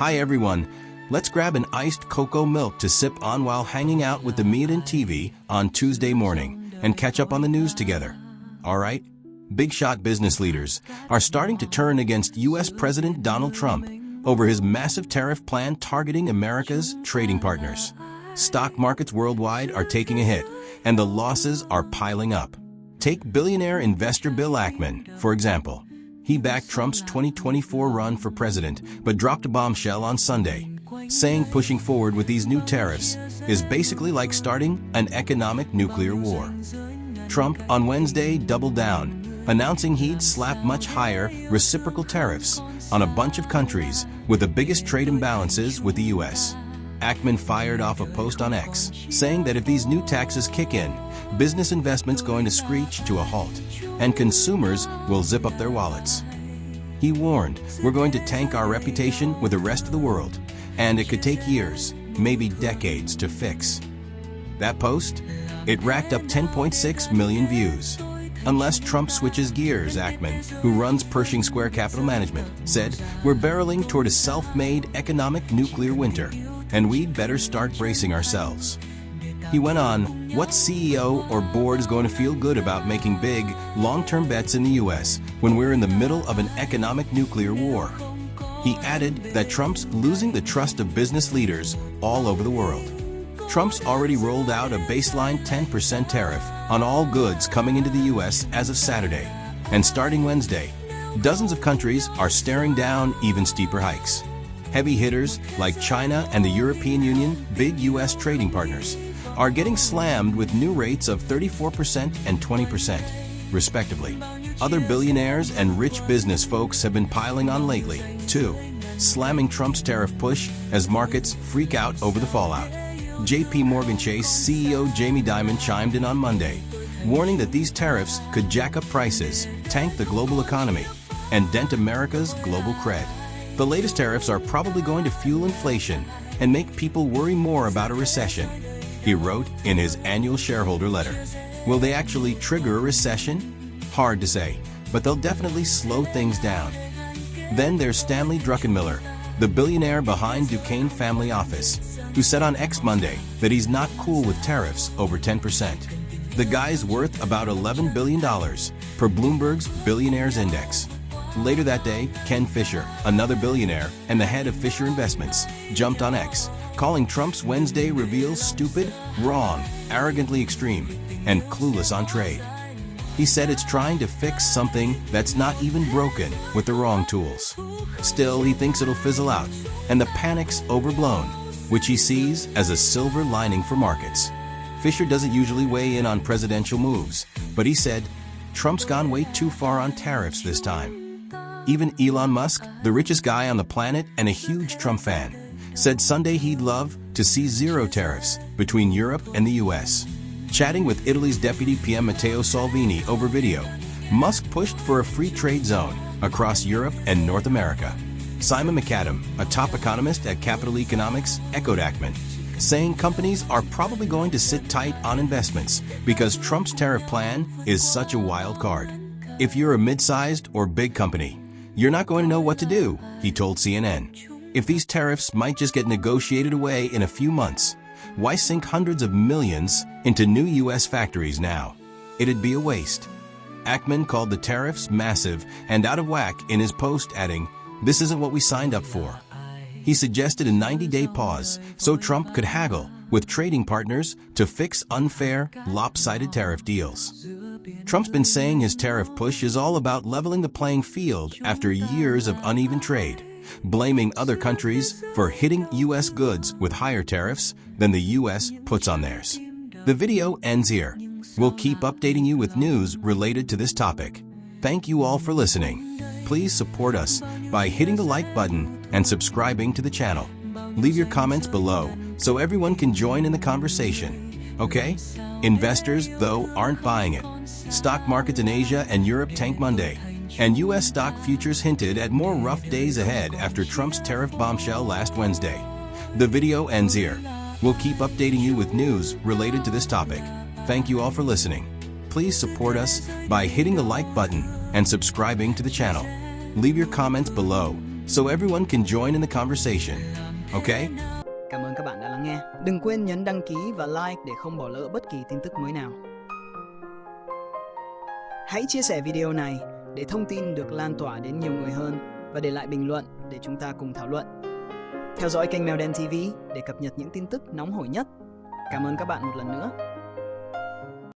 Hi everyone, let's grab an iced cocoa milk to sip on while hanging out with the meodentv on Tuesday morning and catch up on the news together. Alright? Big shot business leaders are starting to turn against US President Donald Trump over his massive tariff plan targeting America's trading partners. Stock markets worldwide are taking a hit, and the losses are piling up. Take billionaire investor Bill Ackman, for example. He backed Trump's 2024 run for president, but dropped a bombshell on Sunday, saying pushing forward with these new tariffs is basically like starting an economic nuclear war. Trump on Wednesday doubled down, announcing he'd slap much higher reciprocal tariffs on a bunch of countries with the biggest trade imbalances with the US. Ackman fired off a post on X, saying that if these new taxes kick in, business investment's going to screech to a halt, and consumers will zip up their wallets. He warned, "We're going to tank our reputation with the rest of the world, and it could take years, maybe decades to fix." That post? It racked up 10.6 million views. Unless Trump switches gears, Ackman, who runs Pershing Square Capital Management, said, "We're barreling toward a self-made economic nuclear winter, and we'd better start bracing ourselves." He went on, "What CEO or board is going to feel good about making big, long-term bets in the US when we're in the middle of an economic nuclear war?" He added that Trump's losing the trust of business leaders all over the world. Trump's already rolled out a baseline 10% tariff on all goods coming into the US as of Saturday, and starting Wednesday, dozens of countries are staring down even steeper hikes. Heavy hitters like China and the European Union, big US trading partners, are getting slammed with new rates of 34% and 20%, respectively. Other billionaires and rich business folks have been piling on lately, too, slamming Trump's tariff push as markets freak out over the fallout. JP Morgan Chase CEO Jamie Dimon chimed in on Monday, warning that these tariffs could jack up prices, tank the global economy, and dent America's global cred. The latest tariffs are probably going to fuel inflation and make people worry more about a recession, he wrote in his annual shareholder letter. Will they actually trigger a recession? Hard to say, but they'll definitely slow things down. Then there's Stanley Druckenmiller, the billionaire behind Duquesne Family Office, who said on X Monday that he's not cool with tariffs over 10%. The guy's worth about $11 billion per Bloomberg's Billionaires Index. Later that day, Ken Fisher, another billionaire and the head of Fisher Investments, jumped on X, calling Trump's Wednesday reveal stupid, wrong, arrogantly extreme, and clueless on trade. He said it's trying to fix something that's not even broken with the wrong tools. Still, he thinks it'll fizzle out, and the panic's overblown, which he sees as a silver lining for markets. Fisher doesn't usually weigh in on presidential moves, but he said, Trump's gone way too far on tariffs this time. Even Elon Musk, the richest guy on the planet and a huge Trump fan, said Sunday he'd love to see zero tariffs between Europe and the US. Chatting with Italy's Deputy PM Matteo Salvini over video, Musk pushed for a free trade zone across Europe and North America. Simon McAdam, a top economist at Capital Economics, echoed Ackman, saying companies are probably going to sit tight on investments because Trump's tariff plan is such a wild card. If you're a mid-sized or big company, you're not going to know what to do, he told CNN. If these tariffs might just get negotiated away in a few months, why sink hundreds of millions into new US factories now? It'd be a waste. Ackman called the tariffs massive and out of whack in his post, adding, "This isn't what we signed up for." He suggested a 90-day pause so Trump could haggle with trading partners to fix unfair, lopsided tariff deals. Trump's been saying his tariff push is all about leveling the playing field after years of uneven trade, blaming other countries for hitting US goods with higher tariffs than the US puts on theirs. The video ends here. We'll keep updating you with news related to this topic. Thank you all for listening. Please support us by hitting the like button and subscribing to the channel. Leave your comments below so everyone can join in the conversation. Okay? Investors, though, aren't buying it. Stock markets in Asia and Europe tanked Monday, and US stock futures hinted at more rough days ahead after Trump's tariff bombshell last Wednesday. The video ends here. We'll keep updating you with news related to this topic. Thank you all for listening. Please support us by hitting the like button and subscribing to the channel. Leave your comments below so everyone can join in the conversation. Okay? Cảm ơn các bạn đã lắng nghe. Đừng quên nhấn đăng ký và like để không bỏ lỡ bất kỳ tin tức mới nào. Hãy chia sẻ video này để thông tin được lan tỏa đến nhiều người hơn và để lại bình luận để chúng ta cùng thảo luận. Theo dõi kênh meodentv để cập nhật những tin tức nóng hổi nhất. Cảm ơn các bạn một lần nữa.